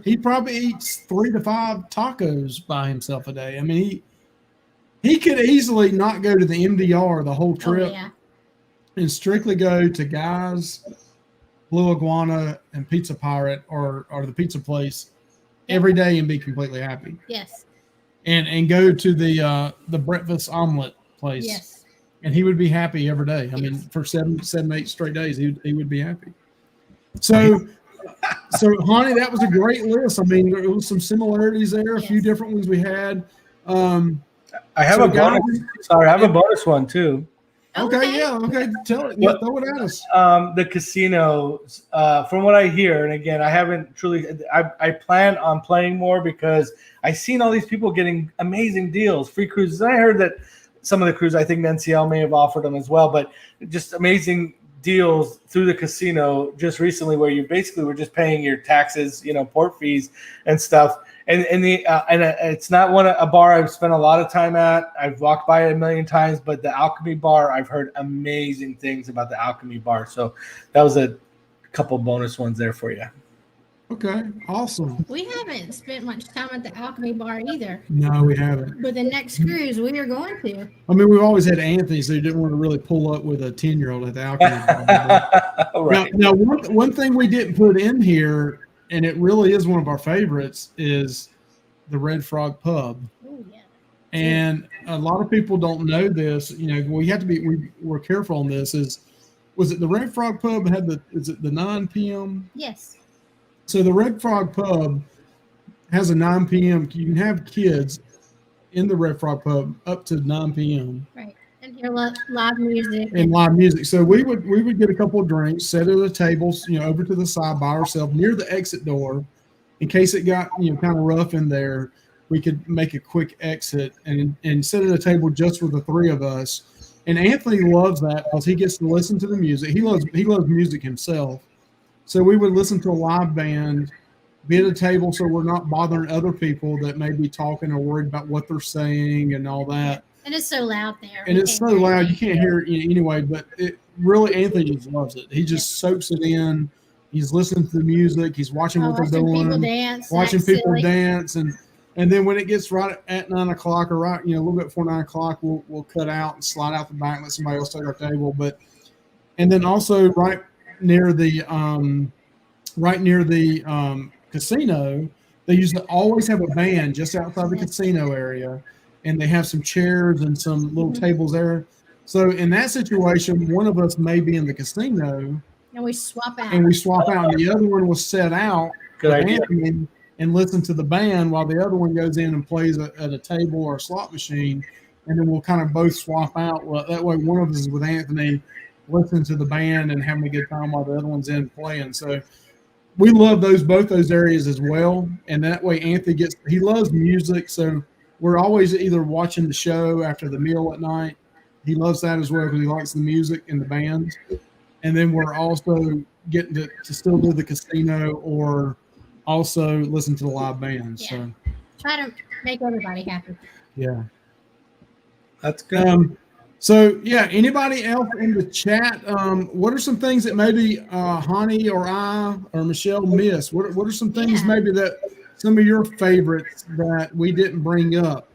he probably eats 3 to 5 tacos by himself a day. I mean, he could easily not go to the MDR the whole trip and strictly go to Guy's, Blue Iguana, and Pizza Pirate or the pizza place every day and be completely happy. Yes. And go to the breakfast omelet place. Yes. And he would be happy every day. I mean, for 7, 8 straight days, he would be happy. So Hani, that was a great list. I mean, there was some similarities there, a few different ones we had. I have a bonus one too. Okay, tell it. Throw it at us. The casinos, from what I hear, and again, I haven't truly. I plan on playing more because I've seen all these people getting amazing deals, free cruises. And I heard that some of the cruises, I think NCL may have offered them as well, but just amazing deals through the casino just recently, where you basically were just paying your taxes, port fees and stuff. And it's not a bar I've spent a lot of time at. I've walked by it a million times, but the Alchemy Bar, I've heard amazing things about the Alchemy Bar. So that was a couple bonus ones there for you. Okay, awesome. We haven't spent much time at the Alchemy Bar either. No, we haven't. But the next cruise we are going to. I mean, we've always had Anthony, so he didn't want to really pull up with a 10-year-old at the Alchemy Bar. Right. Now, one thing we didn't put in here, and it really is one of our favorites, is the Red Frog Pub. Oh, yeah. And a lot of people don't know this. We're careful on this. Was it the Red Frog Pub is it the 9 p.m.? Yes. So the Red Frog Pub has a 9 p.m. You can have kids in the Red Frog Pub up to 9 p.m. Right. And hear live music. And live music. So we would get a couple of drinks, set at a table, over to the side by ourselves near the exit door, in case it got kind of rough in there. We could make a quick exit and sit at a table just with the 3 of us. And Anthony loves that because he gets to listen to the music. He loves music himself. So we would listen to a live band, be at a table so we're not bothering other people that may be talking or worried about what they're saying and all that. And it's so loud there. And it's so loud, you can't hear it anyway, but it really, Anthony just loves it. He just soaks it in. He's listening to the music. He's watching what they're doing. Watching people dance. And then when it gets right at 9 o'clock or a little bit before 9 o'clock, we'll cut out and slide out the back and let somebody else take our table. And then also right near the casino, they used to always have a band just outside the casino area. And they have some chairs and some little tables there. So in that situation, one of us may be in the casino. And we swap out. And the other one will set out and listen to the band while the other one goes in and plays at a table or a slot machine. And then we'll kind of both swap out. Well, that way one of us is with Anthony, listening to the band and having a good time while the other one's in playing. So we love both those areas as well. And that way Anthony he loves music. So we're always either watching the show after the meal at night, he loves that as well because he likes the music and the bands. And then we're also getting to still do the casino or also listen to the live bands. Yeah. So Try to make everybody happy. yeah. That's good. So yeah, anybody else in the chat? What are some things that maybe Hani or I or Michelle missed? What are some things maybe that some of your favorites that we didn't bring up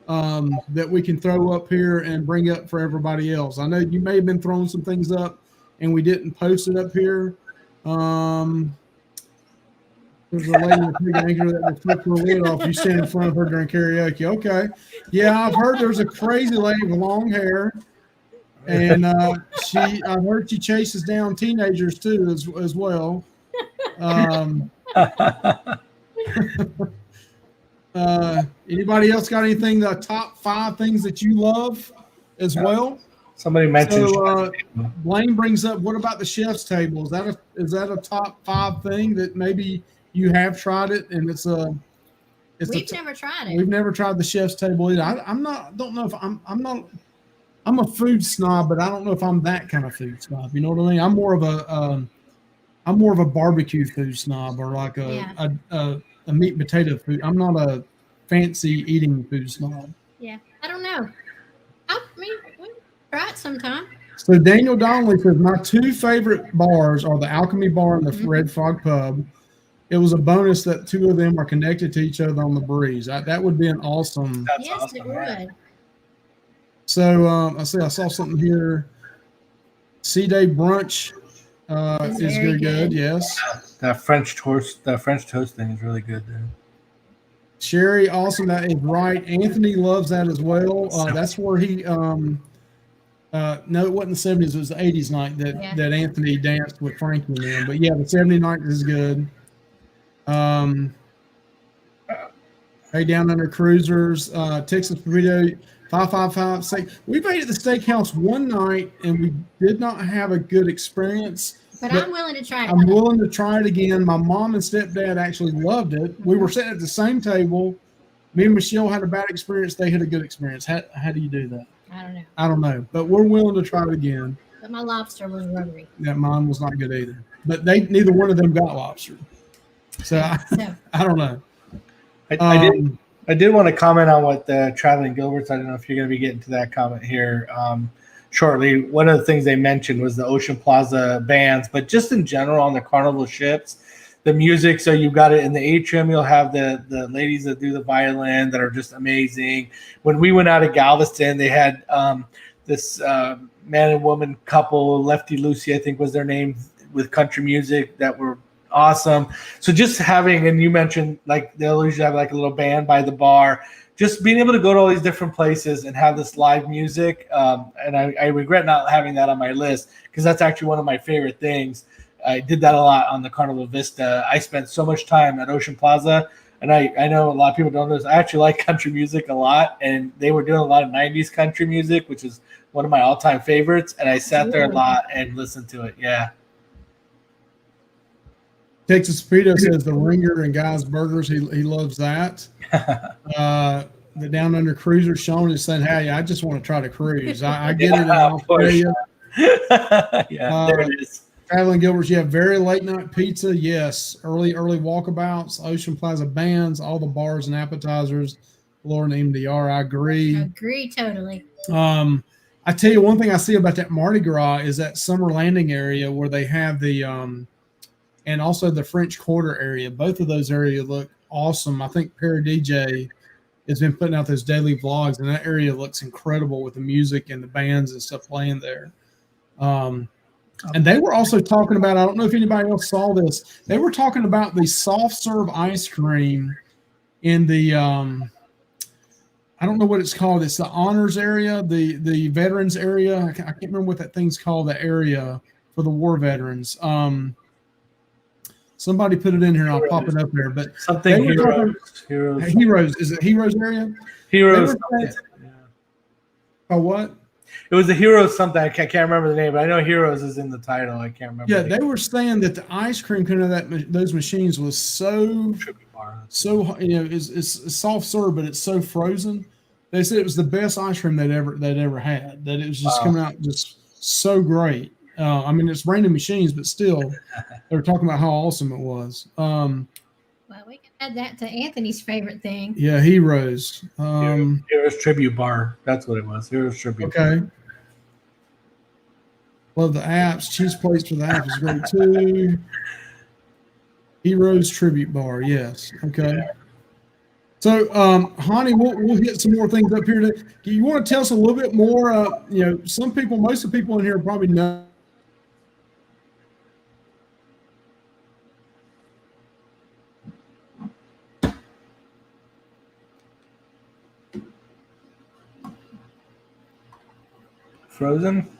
that we can throw up here and bring up for everybody else? I know you may have been throwing some things up and we didn't post it up here. There's a lady with a big anchor that will flip her lid off. You stand in front of her during karaoke. Okay. Yeah, I've heard there's a crazy lady with long hair. And I've heard she chases down teenagers too as well. Anybody else got anything, the top 5 things that you love as well? Somebody mentioned. So Blaine brings up, what about the chef's table? Is that a top 5 thing that maybe you have tried it and we've never tried it. We've never tried the chef's table either. I'm a food snob, but I don't know if I'm that kind of food snob. You know what I mean? I'm more of a barbecue food snob, or like a meat and potato food. I'm not a fancy eating food snob. Yeah, I don't know. I mean, we can try it sometime. So Daniel Donnelly says, my 2 favorite bars are the Alchemy Bar and the Red Frog Pub. It was a bonus that 2 of them are connected to each other on the breeze. That would be an awesome. That's yes, awesome, it would. Right? So I saw something here. Sea Day Brunch is very good. Yes. That French toast thing is really good, dude. Sherry, awesome. That is right. Anthony loves that as well. That's where he. No, it wasn't the 70s. It was the 80s night that Anthony danced with Frankie in. But yeah, the 70 night is good. Hey, Down Under Cruisers, Texas Burrito 555 steak. We've ate at the steakhouse one night and we did not have a good experience. But I'm willing to try it. I'm willing to try it again. My mom and stepdad actually loved it. We were sitting at the same table. Me and Michelle had a bad experience. They had a good experience. How do you do that? I don't know. But we're willing to try it again. But my lobster was rubbery. Yeah, mine was not good either. But neither one of them got lobster. So I don't know. I did want to comment on what the Traveling Gilberts. I don't know if you're going to be getting to that comment here shortly. One of the things they mentioned was the Ocean Plaza bands, but just in general on the Carnival ships, the music. So you've got it in the atrium. You'll have the ladies that do the violin that are just amazing. When we went out of Galveston, they had this man and woman couple, Lefty Lucy, I think was their name, with country music that were awesome. So just having, and you mentioned like they'll usually have like a little band by the bar, just being able to go to all these different places and have this live music. And I regret not having that on my list because that's actually one of my favorite things. I did that a lot on the Carnival Vista. I spent so much time at Ocean Plaza, and I know a lot of people don't know this. I actually like country music a lot, and they were doing a lot of 90s country music, which is one of my all-time favorites, and I sat there a lot and listened to it. Yeah. Texas Speedo says the Ringer and Guy's Burgers. He loves that. The Down Under Cruiser, Sean is saying, hey, I just want to try to cruise. I get it in Australia. There it is. Traveling Gilberts, yeah, very late night pizza. Yes. Early walkabouts, Ocean Plaza bands, all the bars and appetizers. Lauren MDR, I agree. Agree totally. I tell you one thing I see about that Mardi Gras is that Summer Landing area where they have the and also the French Quarter area. Both of those areas look awesome. I think Perry DJ has been putting out those daily vlogs, and that area looks incredible with the music and the bands and stuff playing there. And they were also talking about, I don't know if anybody else saw this, they were talking about the soft serve ice cream in the I don't know what it's called. It's the honors area, the veterans area. I can't remember what that thing's called, the area for the war veterans. Somebody put it in here and I'll pop it up there. But something Heroes. Is it Heroes area? Heroes. Oh, what? It was the Heroes something. I can't remember the name, but I know Heroes is in the title. I can't remember. Yeah, they were saying that the ice cream coming out of those machines was so it's soft serve, but it's so frozen They said it was the best ice cream they'd ever had. That it was just coming out just so great. I mean, it's brand new machines, but still, they were talking about how awesome it was. Well, we can add that to Anthony's favorite thing. Yeah, Heroes. Heroes Tribute Bar. That's what it was. Heroes Tribute. Okay. Bar. Love the apps. Cheese plates for the app is great too. Heroes Tribute Bar. Yes. Okay. Yeah. So, Hani, we'll hit some more things up here. Do you want to tell us a little bit more? Most of the people in here probably know. Frozen?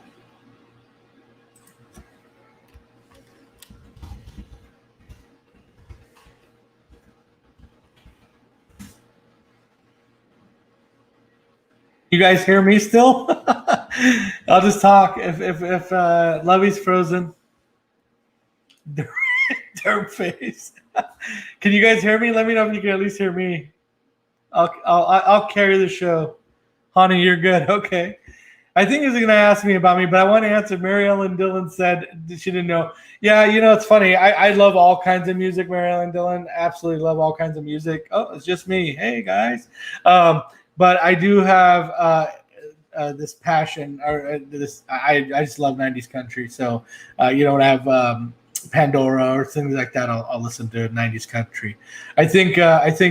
You guys hear me still? I'll just talk. If Luvy's frozen, dirt face. Can you guys hear me? Let me know if you can at least hear me. I'll carry the show. Hani, you're good. Okay. I think he's going to ask me about me, but I want to answer. Mary Ellen Dillon said she didn't know. Yeah, it's funny. I love all kinds of music, Mary Ellen Dillon. Absolutely love all kinds of music. Oh, it's just me. Hey, guys. But I do have this passion, or this. I just love 90s country. So, when I have Pandora or things like that, I'll listen to 90s country. I think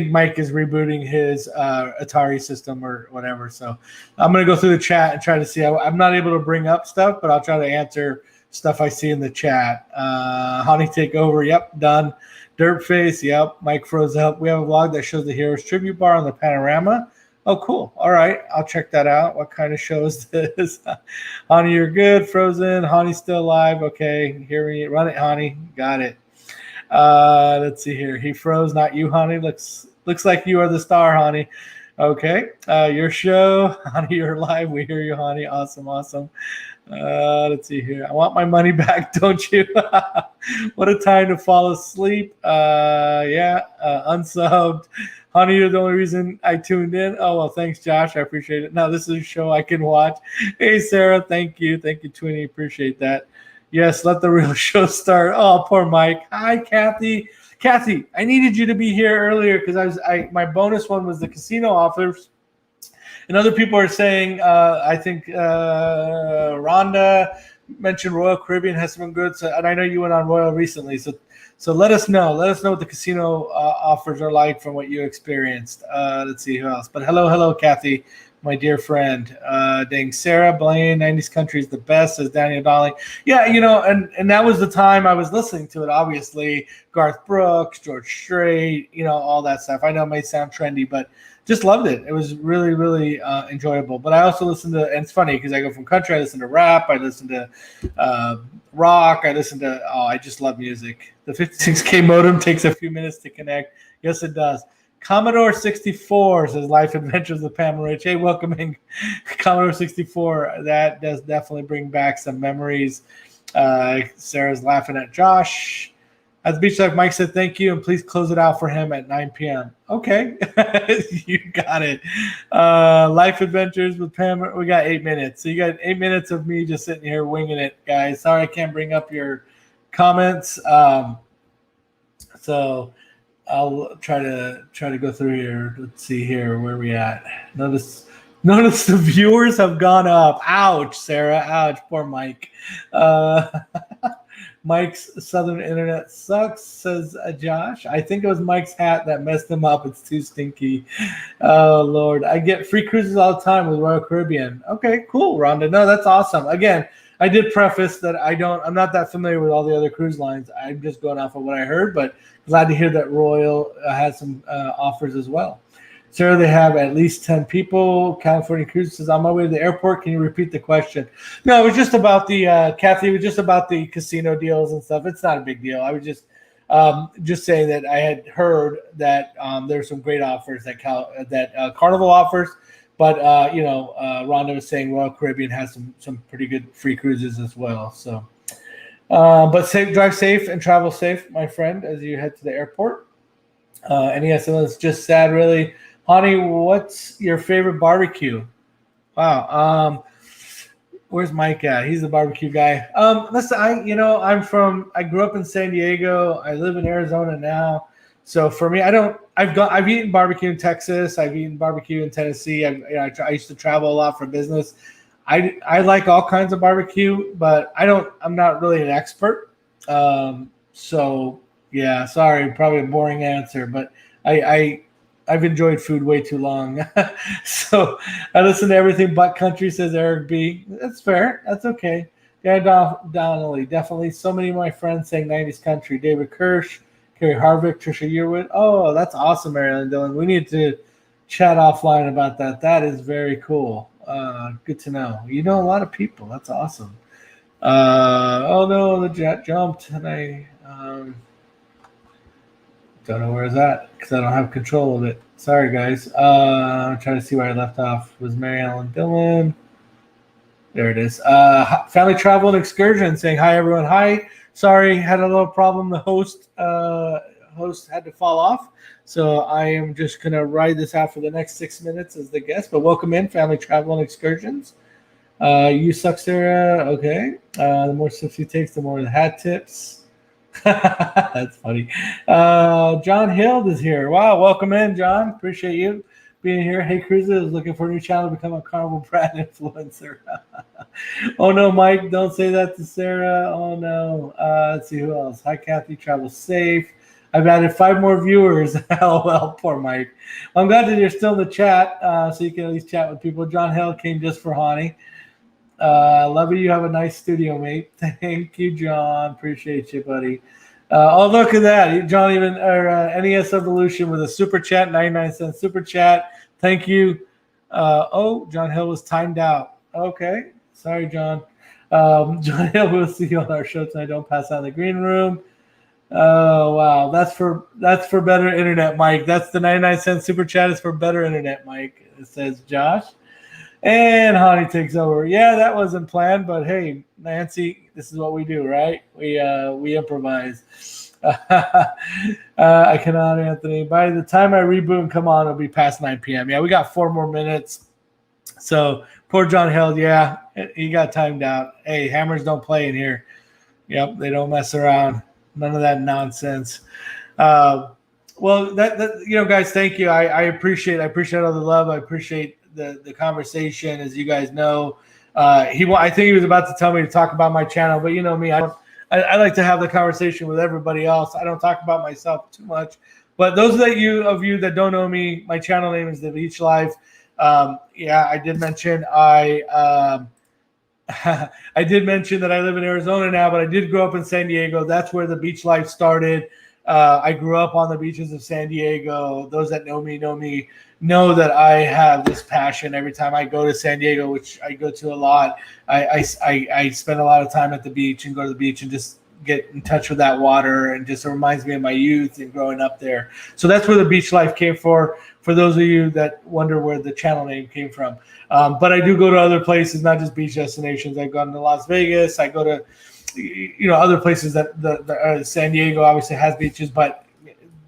Mike is rebooting his Atari system or whatever. So I'm gonna go through the chat and try to see. I'm not able to bring up stuff, but I'll try to answer stuff I see in the chat. Hani, take over. Yep, done. Dirtface. Yep. Mike froze up. We have a vlog that shows the Heroes Tribute Bar on the panorama. Oh, cool. All right. I'll check that out. What kind of show is this? Hani, you're good. Frozen. Hani's still alive. Okay. Hear me. Run it, Hani. Got it. Let's see here. He froze. Not you, Hani. Looks like you are the star, Hani. Okay. Your show. Hani, you're live. We hear you, Hani. Awesome. Awesome. Let's see here. I want my money back, don't you? What a time to fall asleep. Unsubbed. Honey, you're the only reason I tuned in. Oh, well, thanks, Josh. I appreciate it. Now, this is a show I can watch. Hey, Sarah, thank you. Thank you, Twinnie. Appreciate that. Yes, let the real show start. Oh, poor Mike. Hi, Kathy. Kathy, I needed you to be here earlier because my bonus one was the casino offers. And other people are saying, I think Rhonda mentioned Royal Caribbean has some good. So, and I know you went on Royal recently. So let us know. Let us know what the casino offers are like from what you experienced. Let's see who else. But hello, Kathy, my dear friend. Dang, Sarah Blaine, 90s country is the best, says Daniel Dolly. Yeah, and that was the time I was listening to it, obviously. Garth Brooks, George Strait, all that stuff. I know it may sound trendy, but just loved it. It was really, really enjoyable. But I also listened to, and it's funny because I go from country, I listen to rap, I listen to rock, I just love music. The 56K modem takes a few minutes to connect. Yes, it does. Commodore 64 says Life Adventures of Pam Rich. Hey, welcoming Commodore 64. That does definitely bring back some memories. Sarah's laughing at Josh. At the Beach Life, Mike said thank you, and please close it out for him at 9 p.m. Okay, you got it. Life Adventures with Pam. We got 8 minutes. So you got 8 minutes of me just sitting here winging it, guys. Sorry I can't bring up your comments. So I'll try to go through here. Let's see here. Where are we at? Notice the viewers have gone up. Ouch, Sarah. Ouch. Poor Mike. Mike's Southern internet sucks, says Josh. I think it was Mike's hat that messed him up. It's too stinky. Oh, Lord. I get free cruises all the time with Royal Caribbean. Okay, cool, Rhonda. No, that's awesome. Again, I did preface that I'm not that familiar with all the other cruise lines. I'm just going off of what I heard, but glad to hear that Royal has some offers as well. Sarah, they have at least 10 people. California Cruise says, on my way to the airport. Can you repeat the question? No, it was just about the, Kathy, it was just about the casino deals and stuff. It's not a big deal. I was just saying that I had heard that there's some great offers that Carnival offers. But, Rhonda was saying Royal Caribbean has some pretty good free cruises as well. So, but drive safe and travel safe, my friend, as you head to the airport. And yes, it's just sad, really. Hani, what's your favorite barbecue? Wow. Where's Mike at? He's the barbecue guy. Listen, I grew up in San Diego. I live in Arizona now. So for me, I've eaten barbecue in Texas. I've eaten barbecue in Tennessee. I used to travel a lot for business. I like all kinds of barbecue, but I'm not really an expert. So yeah, sorry, probably a boring answer, but I've enjoyed food way too long. So I listen to everything but country, says Eric B. That's fair. That's okay. Yeah, Donnelly, definitely. So many of my friends saying 90s country. David Kirsch, Carrie Harvick, Trisha Yearwood. Oh, that's awesome, Marilyn Dillon. We need to chat offline about that. That is very cool. Good to know. You know a lot of people. That's awesome. Oh no, the jet jumped, and I don't know where it's at because I don't have control of it. Sorry, guys. I'm trying to see where I left off. Was Mary Ellen Dillon? There it is. Family travel and excursion saying hi, everyone. Hi. Sorry, had a little problem. The host had to fall off. So I am just going to ride this out for the next 6 minutes as the guest. But welcome in, family travel and excursions. You suck, Sarah. Okay. The more sips he takes, the more the hat tips. That's funny. John Hild is here. Wow, welcome in, John. Appreciate you being here. Hey, Cruiser is looking for a new channel to become a Carnival brand influencer. Oh no, Mike, don't say that to Sarah. Oh no. Let's see who else. Hi, Kathy. Travel safe. I've added 5 more viewers. Well, poor Mike. I'm glad that you're still in the chat, so you can at least chat with people. John Hill came just for Hani. Luvy, you have a nice studio, mate. Thank you, John. Appreciate you, buddy. Oh, look at that. John even NES Evolution with a super chat, 99-cent super chat. Thank you. John Hill was timed out. Okay. Sorry, John. John Hill, we'll see you on our show tonight. Don't pass out the green room. Oh, wow. That's for better internet, Mike. That's the 99-cent super chat is for better internet, Mike. It says Josh. And Hani takes over. Yeah, that wasn't planned, but hey, Nancy, this is what we do, right? We improvise. I cannot, Anthony. By the time I reboot and come on, it'll be past 9 p.m. Yeah, we got 4 more minutes. So poor John Hill, yeah, he got timed out. Hey, hammers don't play in here. Yep, they don't mess around. None of that nonsense. Well, that guys, thank you. I appreciate all the love. I appreciate the conversation. As you guys know, I think he was about to tell me to talk about my channel, but you know me, I like to have the conversation with everybody else. I don't talk about myself too much. But those of you that don't know me, my channel name is The Beach Life. I did mention I did mention that I live in Arizona now, but I did grow up in San Diego. That's where the beach life started. I grew up on the beaches of San Diego. Those that know me know that I have this passion every time I go to San Diego, which I go to a lot. I spend a lot of time at the beach and go to the beach and just get in touch with that water, and just reminds me of my youth and growing up there. So that's where the beach life came for those of you that wonder where the channel name came from. But I do go to other places, not just beach destinations. I've gone to Las Vegas. I go to other places that San Diego obviously has beaches, but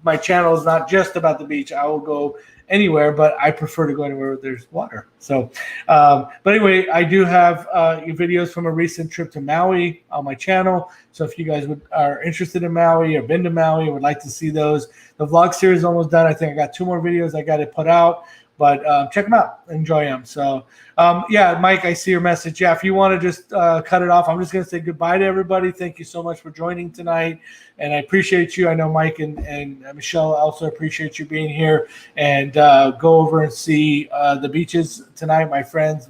my channel is not just about the beach. I will go anywhere, but I prefer to go anywhere where there's water. So, but anyway, I do have videos from a recent trip to Maui on my channel. So if you guys are interested in Maui or been to Maui, would like to see those, the vlog series is almost done. I think I got 2 more videos I got to put out, but check them out, enjoy them. So Mike, I see your message. Yeah, if you want to just cut it off, I'm just going to say goodbye to everybody. Thank you so much for joining tonight, and I appreciate you. I know Mike and Michelle also appreciate you being here, and go over and see the beaches tonight, my friends.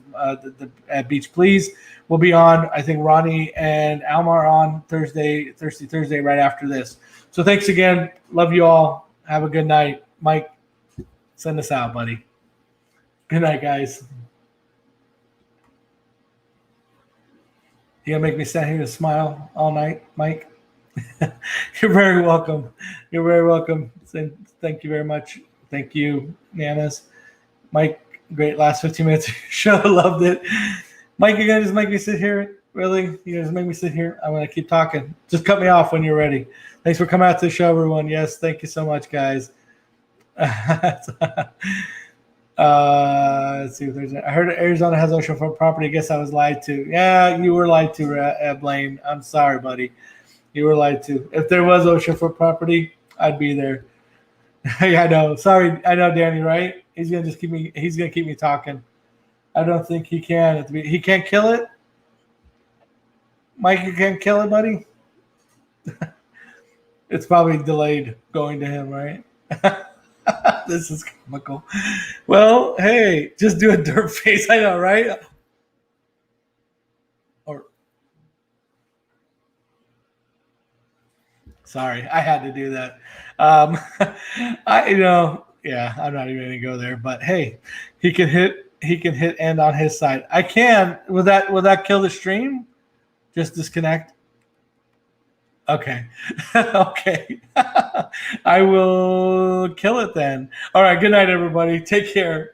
At Beach Please will be on. I think Ronnie and Alma are on Thursday right after this. So thanks again. Love you all. Have a good night. Mike, send us out, buddy. Good night, guys. You gonna make me stand here and smile all night, Mike? You're very welcome. You're very welcome. Thank you very much. Thank you, Nanas. Mike, great last 15 minutes of your show. Loved it. Mike, you're gonna just make me sit here? Really? You're gonna just make me sit here? I'm gonna keep talking. Just cut me off when you're ready. Thanks for coming out to the show, everyone. Yes, thank you so much, guys. Let's see if there's. I heard Arizona has oceanfront property. I guess I was lied to. Yeah, you were lied to, Blaine. I'm sorry, buddy. You were lied to. If there was oceanfront property, I'd be there. Yeah, I know. Sorry, I know, Danny. Right? He's gonna just keep me. He's gonna keep me talking. I don't think he can. He can't kill it. Mike, you can't kill it, buddy. It's probably delayed going to him, right? This is comical. Well, hey, just do a dirt face. I know, right? Or sorry, I had to do that. Yeah, I'm not even gonna go there. But hey, he can hit end on his side. I can. Will that kill the stream? Just disconnect. Okay. Okay. I will kill it then. All right. Good night, everybody. Take care.